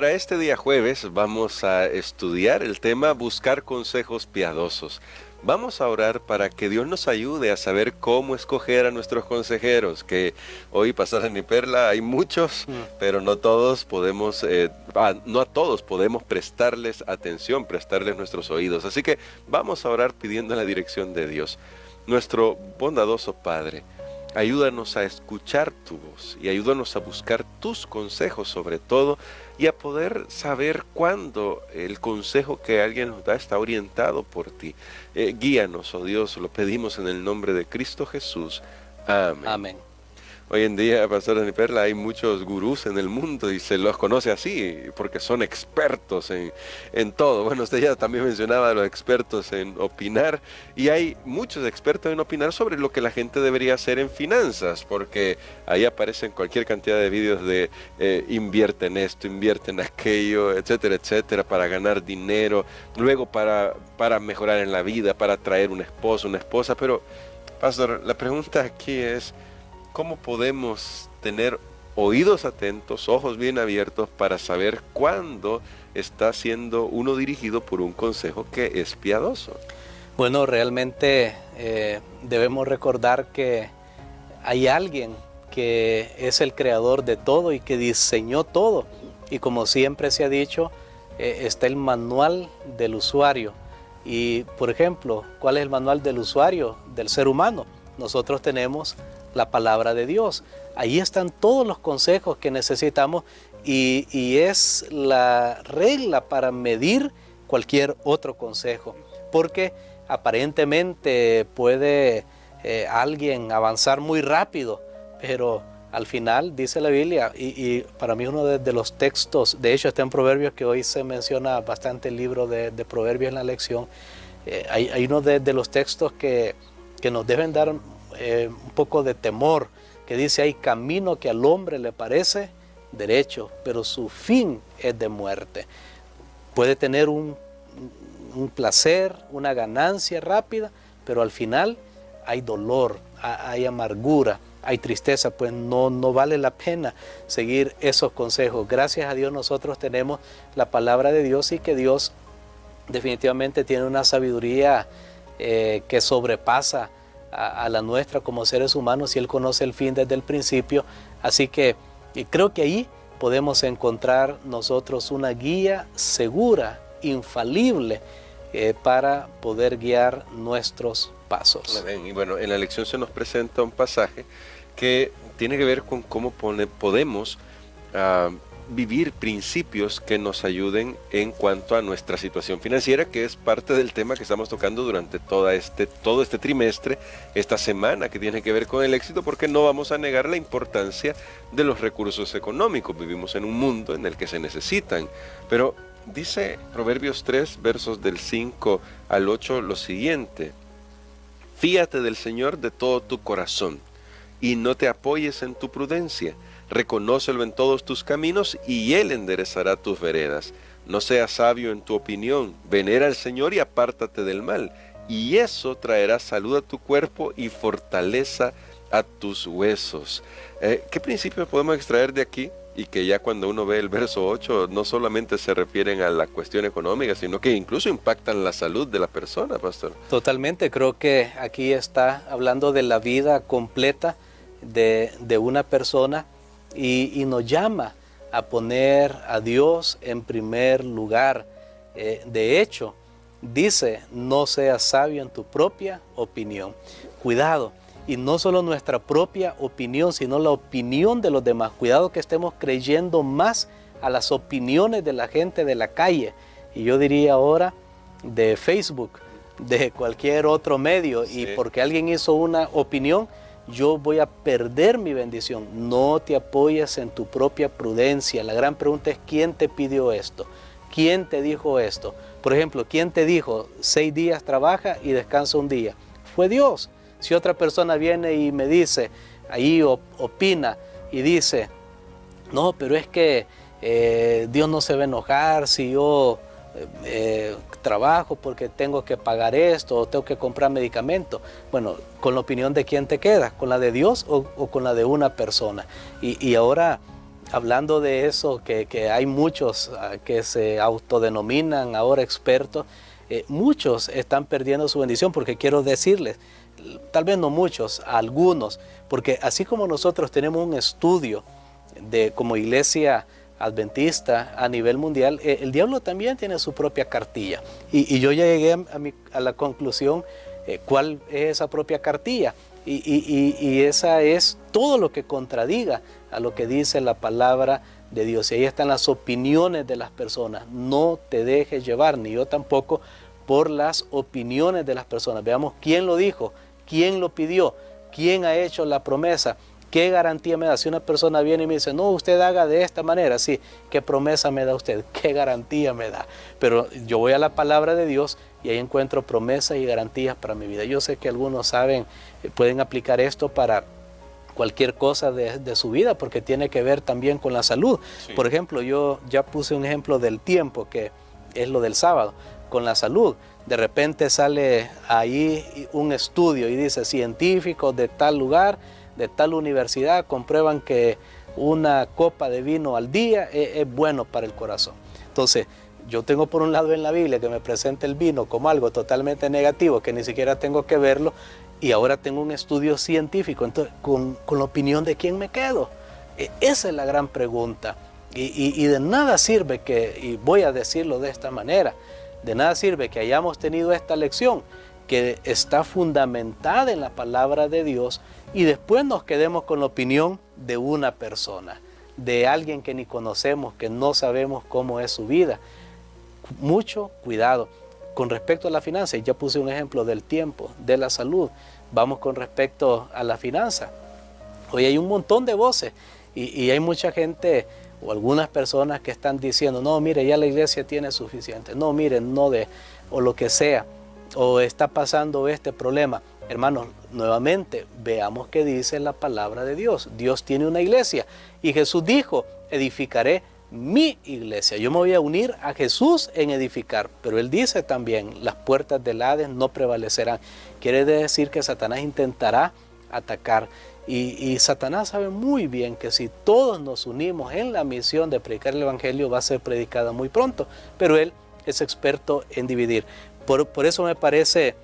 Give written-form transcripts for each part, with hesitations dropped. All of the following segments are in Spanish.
para este día jueves vamos a estudiar el tema buscar consejos piadosos. Vamos a orar para que Dios nos ayude a saber cómo escoger a nuestros consejeros, que hoy, Pastora Niperla, hay muchos, pero no todos podemos, no a todos podemos prestarles atención, prestarles nuestros oídos. Así que vamos a orar pidiendo la dirección de Dios. Nuestro bondadoso Padre, ayúdanos a escuchar tu voz y ayúdanos a buscar tus consejos sobre todo y a poder saber cuándo el consejo que alguien nos da está orientado por ti. Guíanos, oh Dios, lo pedimos en el nombre de Cristo Jesús. Amén. Amén. Hoy en día, Pastora Niperla, hay muchos gurús en el mundo y se los conoce así porque son expertos en todo. Bueno, usted ya también mencionaba a los expertos en opinar y hay muchos expertos en opinar sobre lo que la gente debería hacer en finanzas, porque ahí aparecen cualquier cantidad de vídeos de invierte en esto, invierte en aquello, etcétera, etcétera, para ganar dinero, luego para mejorar en la vida, para traer un esposo, una esposa. Pero, Pastor, la pregunta aquí es, ¿cómo podemos tener oídos atentos, ojos bien abiertos para saber cuándo está siendo uno dirigido por un consejo que es piadoso? Bueno, realmente debemos recordar que hay alguien que es el creador de todo y que diseñó todo. Y como siempre se ha dicho, está el manual del usuario. Y, por ejemplo, ¿cuál es el manual del usuario, del ser humano? Nosotros tenemos la palabra de Dios. Ahí están todos los consejos que necesitamos y es la regla para medir cualquier otro consejo, porque aparentemente puede alguien avanzar muy rápido, pero al final dice la Biblia, y para mí uno de los textos, de hecho está en Proverbios, que hoy se menciona bastante el libro de Proverbios en la lección, hay uno de los textos que nos deben dar un poco de temor, que dice: hay camino que al hombre le parece derecho, pero su fin es de muerte. Puede tener un placer, una ganancia rápida, pero al final hay dolor, hay amargura, hay tristeza, pues no vale la pena seguir esos consejos. Gracias a Dios nosotros tenemos la palabra de Dios y que Dios definitivamente tiene una sabiduría que sobrepasa a la nuestra como seres humanos, y Él conoce el fin desde el principio. Así que creo que ahí podemos encontrar nosotros una guía segura, infalible, para poder guiar nuestros pasos. Amén. Y bueno, en la lección se nos presenta un pasaje que tiene que ver con cómo podemos vivir principios que nos ayuden en cuanto a nuestra situación financiera, que es parte del tema que estamos tocando durante todo este trimestre, esta semana, que tiene que ver con el éxito, porque no vamos a negar la importancia de los recursos económicos. Vivimos en un mundo en el que se necesitan, pero dice Proverbios 3, versos del 5 al 8 lo siguiente: fíate del Señor de todo tu corazón y no te apoyes en tu prudencia. Reconócelo en todos tus caminos y Él enderezará tus veredas. No seas sabio en tu opinión, venera al Señor y apártate del mal, y eso traerá salud a tu cuerpo y fortaleza a tus huesos. ¿Qué principios podemos extraer de aquí? Y que ya cuando uno ve el verso 8 no solamente se refieren a la cuestión económica, sino que incluso impactan la salud de la persona, Pastor. Totalmente, creo que aquí está hablando de la vida completa de una persona, y nos llama a poner a Dios en primer lugar. De hecho, dice: no seas sabio en tu propia opinión. Cuidado, y no solo nuestra propia opinión, sino la opinión de los demás. Cuidado que estemos creyendo más a las opiniones de la gente de la calle, y yo diría ahora de Facebook, de cualquier otro medio, sí. Y porque alguien hizo una opinión, yo voy a perder mi bendición. No te apoyes en tu propia prudencia. La gran pregunta es: ¿quién te pidió esto? ¿Quién te dijo esto? Por ejemplo, ¿quién te dijo 6 días trabaja y descansa un día? Fue Dios. Si otra persona viene y me dice, ahí opina y dice: no, pero es que Dios no se va a enojar si yo trabajo porque tengo que pagar esto o tengo que comprar medicamentos. Bueno, ¿con la opinión de quién te quedas? ¿Con la de Dios o con la de una persona? Y ahora hablando de eso, que hay muchos que se autodenominan ahora expertos, muchos están perdiendo su bendición, porque quiero decirles, tal vez no muchos, algunos, porque así como nosotros tenemos un estudio como iglesia adventista a nivel mundial, el diablo también tiene su propia cartilla. Y yo ya llegué a la conclusión cuál es esa propia cartilla. Y esa es todo lo que contradiga a lo que dice la palabra de Dios. Y ahí están las opiniones de las personas. No te dejes llevar, ni yo tampoco, por las opiniones de las personas. Veamos quién lo dijo, quién lo pidió, quién ha hecho la promesa. ¿Qué garantía me da? Si una persona viene y me dice, no, usted haga de esta manera, sí, ¿qué promesa me da usted? ¿Qué garantía me da? Pero yo voy a la palabra de Dios y ahí encuentro promesas y garantías para mi vida. Yo sé que algunos saben, pueden aplicar esto para cualquier cosa de su vida, porque tiene que ver también con la salud. Sí. Por ejemplo, yo ya puse un ejemplo del tiempo, que es lo del sábado, con la salud. De repente sale ahí un estudio y dice, científicos de tal lugar, de tal universidad, comprueban que una copa de vino al día es bueno para el corazón. Entonces, yo tengo por un lado en la Biblia que me presenta el vino como algo totalmente negativo, que ni siquiera tengo que verlo, y ahora tengo un estudio científico. Entonces, con la opinión de quién me quedo. Esa es la gran pregunta. Y de nada sirve y voy a decirlo de esta manera, de nada sirve que hayamos tenido esta lección, que está fundamentada en la palabra de Dios, y después nos quedemos con la opinión de una persona, de alguien que ni conocemos, que no sabemos cómo es su vida. Mucho cuidado. Con respecto a la finanza, ya puse un ejemplo del tiempo, de la salud. Vamos con respecto a la finanza. Hoy hay un montón de voces y hay mucha gente o algunas personas que están diciendo, no, mire, ya la iglesia tiene suficiente, no, miren, no de, o lo que sea, o está pasando este problema. Hermanos, nuevamente, veamos qué dice la palabra de Dios. Dios tiene una iglesia y Jesús dijo, edificaré mi iglesia. Yo me voy a unir a Jesús en edificar, pero Él dice también, las puertas del Hades no prevalecerán. Quiere decir que Satanás intentará atacar. Y Satanás sabe muy bien que si todos nos unimos en la misión de predicar el Evangelio, va a ser predicada muy pronto, pero Él es experto en dividir. Por eso me parece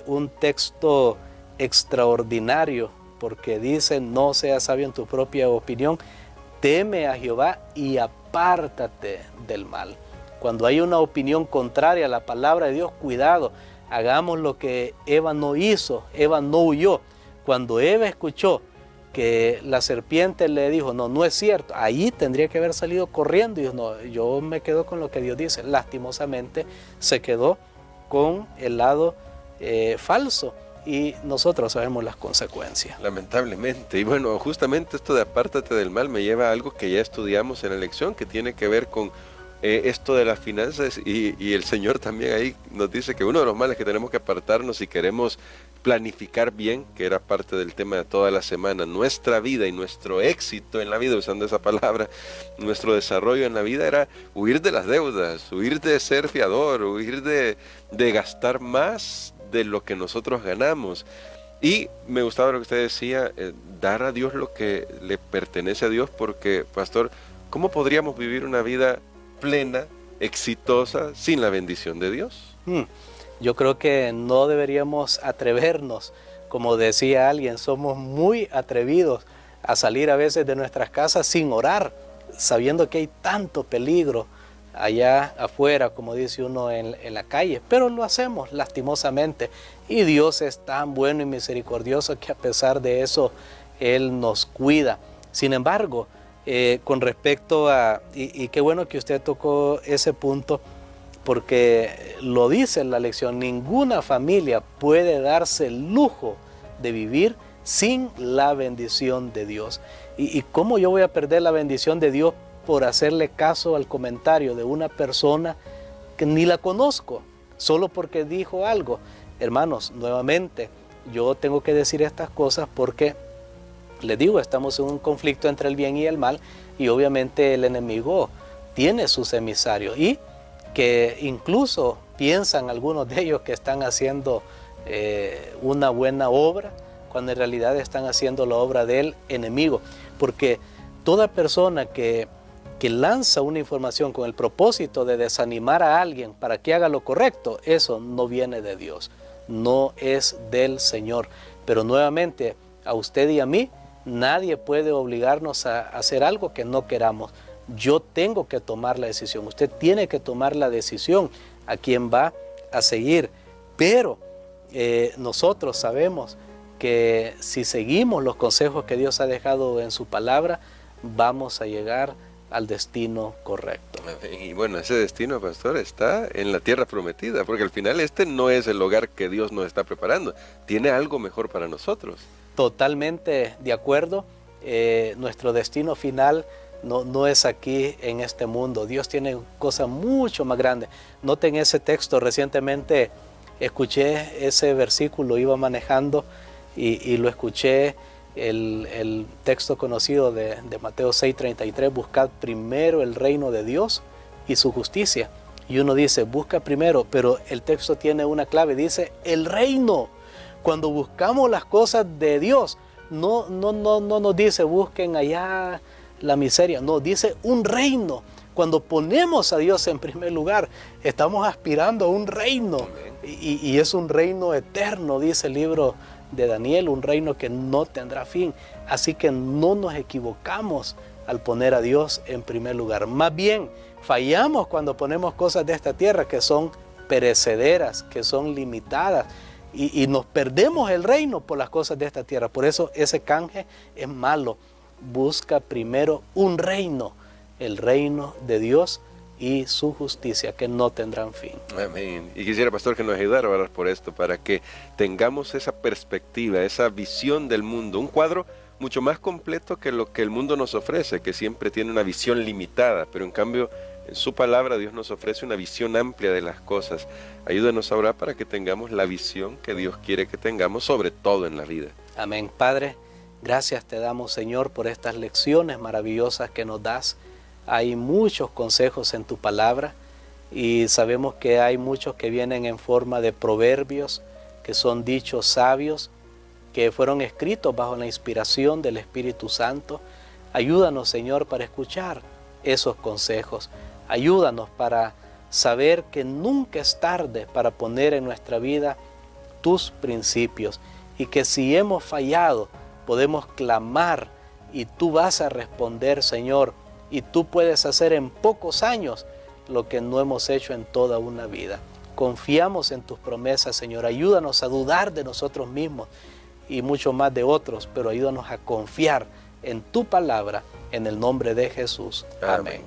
un texto extraordinario, porque dice, no seas sabio en tu propia opinión, teme a Jehová y apártate del mal. Cuando hay una opinión contraria a la palabra de Dios, cuidado, hagamos lo que Eva no hizo, Eva no huyó. Cuando Eva escuchó que la serpiente le dijo, no, no es cierto, ahí tendría que haber salido corriendo y dijo, no, yo me quedo con lo que Dios dice. Lastimosamente se quedó con el lado falso y nosotros sabemos las consecuencias. Lamentablemente. Y bueno, justamente esto de apártate del mal me lleva a algo que ya estudiamos en la lección, que tiene que ver con esto de las finanzas, y el Señor también ahí nos dice que uno de los males que tenemos que apartarnos si queremos planificar bien, que era parte del tema de toda la semana, nuestra vida y nuestro éxito en la vida, usando esa palabra, nuestro desarrollo en la vida, era huir de las deudas, huir de ser fiador, huir de gastar más de lo que nosotros ganamos. Y me gustaba lo que usted decía, dar a Dios lo que le pertenece a Dios, porque, pastor, ¿cómo podríamos vivir una vida plena, exitosa, sin la bendición de Dios? Yo creo que no deberíamos atrevernos, como decía alguien, somos muy atrevidos a salir a veces de nuestras casas sin orar, sabiendo que hay tanto peligro allá afuera, como dice uno en la calle, pero lo hacemos lastimosamente, y Dios es tan bueno y misericordioso que a pesar de eso Él nos cuida. Sin embargo, con respecto a, y qué bueno que usted tocó ese punto, porque lo dice en la lección, ninguna familia puede darse el lujo de vivir sin la bendición de Dios. ¿Y cómo yo voy a perder la bendición de Dios por hacerle caso al comentario de una persona que ni la conozco, solo porque dijo algo? Hermanos, nuevamente, yo tengo que decir estas cosas porque, les digo, estamos en un conflicto entre el bien y el mal, y obviamente el enemigo tiene sus emisarios, y que incluso piensan algunos de ellos que están haciendo una buena obra, cuando en realidad están haciendo la obra del enemigo. Porque toda persona que lanza una información con el propósito de desanimar a alguien para que haga lo correcto, eso no viene de Dios, no es del Señor. Pero nuevamente, a usted y a mí, nadie puede obligarnos a hacer algo que no queramos. Yo tengo que tomar la decisión, usted tiene que tomar la decisión a quién va a seguir. Pero nosotros sabemos que si seguimos los consejos que Dios ha dejado en su palabra, vamos a llegar al destino correcto. Y bueno, ese destino, pastor, está en la tierra prometida, porque al final este no es el hogar que Dios nos está preparando, tiene algo mejor para nosotros. Totalmente de acuerdo. Nuestro destino final no es aquí en este mundo. Dios tiene cosas mucho más grandes. Noten ese texto, recientemente escuché ese versículo, iba manejando y lo escuché, el texto conocido de Mateo 6:33, buscad primero el reino de Dios y su justicia. Y uno dice, busca primero, pero el texto tiene una clave, dice el reino. Cuando buscamos las cosas de Dios, no nos dice busquen allá la miseria, no, dice un reino. Cuando ponemos a Dios en primer lugar, estamos aspirando a un reino, y es un reino eterno, dice el libro de Daniel, un reino que no tendrá fin. Así que no nos equivocamos al poner a Dios en primer lugar. Más bien, fallamos cuando ponemos cosas de esta tierra que son perecederas, que son limitadas, y nos perdemos el reino por las cosas de esta tierra. Por eso ese canje es malo. Busca primero un reino, el reino de Dios y su justicia, que no tendrán fin. Amén. Y quisiera, pastor, que nos ayudara a orar por esto, para que tengamos esa perspectiva, esa visión del mundo, un cuadro mucho más completo que lo que el mundo nos ofrece, que siempre tiene una visión limitada, pero en cambio en su palabra Dios nos ofrece una visión amplia de las cosas. Ayúdanos a orar para que tengamos la visión que Dios quiere que tengamos, sobre todo en la vida. Amén. Padre, gracias te damos, Señor, por estas lecciones maravillosas que nos das. Hay muchos consejos en tu palabra y sabemos que hay muchos que vienen en forma de proverbios, que son dichos sabios, que fueron escritos bajo la inspiración del Espíritu Santo. Ayúdanos, Señor, para escuchar esos consejos. Ayúdanos para saber que nunca es tarde para poner en nuestra vida tus principios, y que si hemos fallado podemos clamar y tú vas a responder, Señor, y tú puedes hacer en pocos años lo que no hemos hecho en toda una vida. Confiamos en tus promesas, Señor. Ayúdanos a dudar de nosotros mismos y mucho más de otros, pero ayúdanos a confiar en tu palabra, en el nombre de Jesús. Amén.